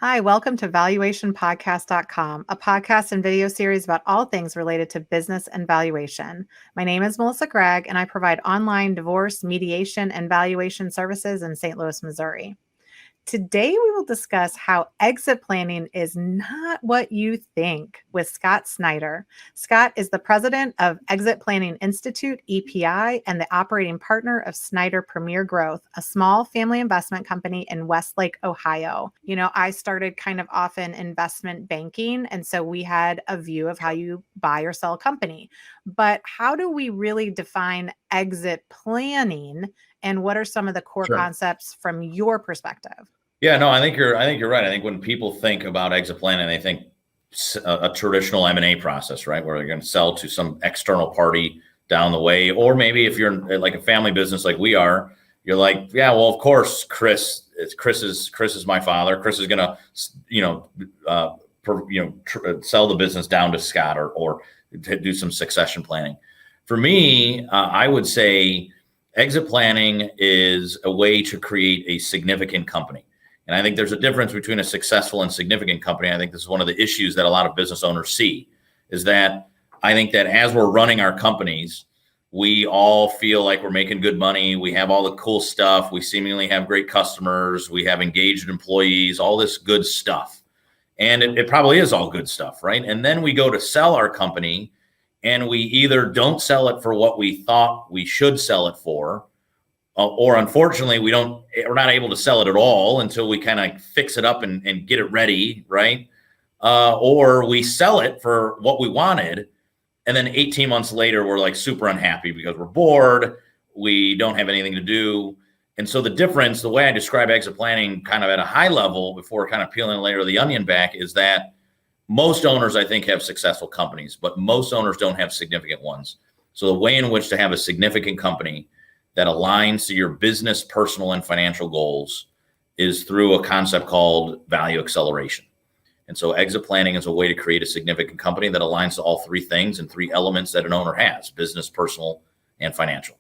Hi, welcome to valuationpodcast.com, a podcast and video series about all things related to business and valuation. My name is Melissa Gragg, and I provide online divorce, mediation, and valuation services in St. Louis, Missouri. Today, we will discuss how exit planning is not what you think with Scott Snider. Scott is the president of Exit Planning Institute, EPI, and the operating partner of Snider Premier Growth, a small family investment company in Westlake, Ohio. You know, I started kind of off in investment banking, and so we had a view of how you buy or sell a company. But how do we really define exit planning, and what are some of the core concepts from your perspective? Yeah, no, I think you're right. I think when people think about exit planning, they think a traditional M&A process, right? Where they're going to sell to some external party down the way. Or maybe if you're like a family business like we are, you're like, yeah, well, of course, Chris is my father. Chris is going to, sell the business down to Scott or to do some succession planning. For me, I would say exit planning is a way to create a significant company. And I think there's a difference between a successful and significant company. I think this is one of the issues that a lot of business owners see, is that I think that as we're running our companies, we all feel like we're making good money. We have all the cool stuff. We seemingly have great customers. We have engaged employees, all this good stuff. And it probably is all good stuff, right? And then we go to sell our company and we either don't sell it for what we thought we should sell it for, or unfortunately, we're not able to sell it at all until we kind of fix it up and get it ready, right? Or we sell it for what we wanted, and then 18 months later, we're like super unhappy because we're bored, we don't have anything to do. And so the difference, the way I describe exit planning kind of at a high level before kind of peeling a layer of the onion back, is that most owners, I think, have successful companies, but most owners don't have significant ones. So the way in which to have a significant company that aligns to your business, personal, and financial goals is through a concept called value acceleration. And so exit planning is a way to create a significant company that aligns to all three things and three elements that an owner has: business, personal, and financial.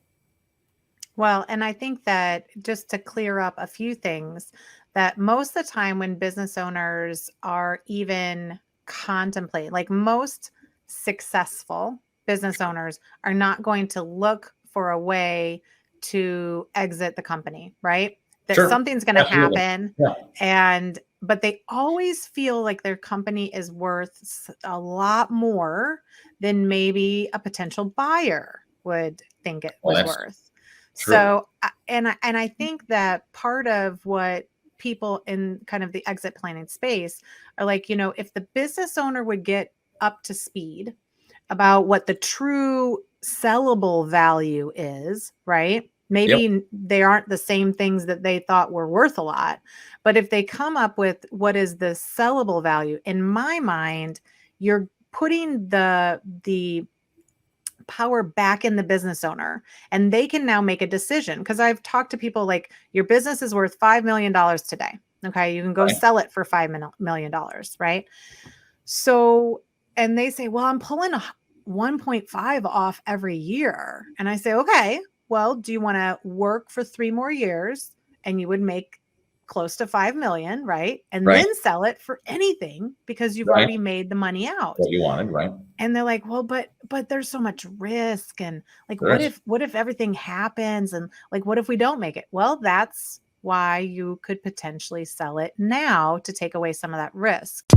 Well, and I think that just to clear up a few things, that most of the time when business owners are even contemplating, like most successful business owners are not going to look for a way to exit the company, right? That something's going to happen. Yeah. But they always feel like their company is worth a lot more than maybe a potential buyer would think it was worth. True. So, and I think that part of what people in kind of the exit planning space are like, if the business owner would get up to speed about what the true sellable value is, right? Maybe they aren't the same things that they thought were worth a lot. But if they come up with what is the sellable value, in my mind, you're putting the power back in the business owner, and they can now make a decision. Because I've talked to people like, your business is worth $5 million today. Okay. You can go sell it for $5 million. Right. So, and they say, well, I'm pulling a 1.5 off every year. And I say, okay, well, do you want to work for 3 more years and you would make close to 5 million, right? And then sell it for anything because you've already made the money out. What you wanted, right? And they're like, well, but there's so much risk. And like, what if everything happens? And like, what if we don't make it? Well, that's why you could potentially sell it now to take away some of that risk.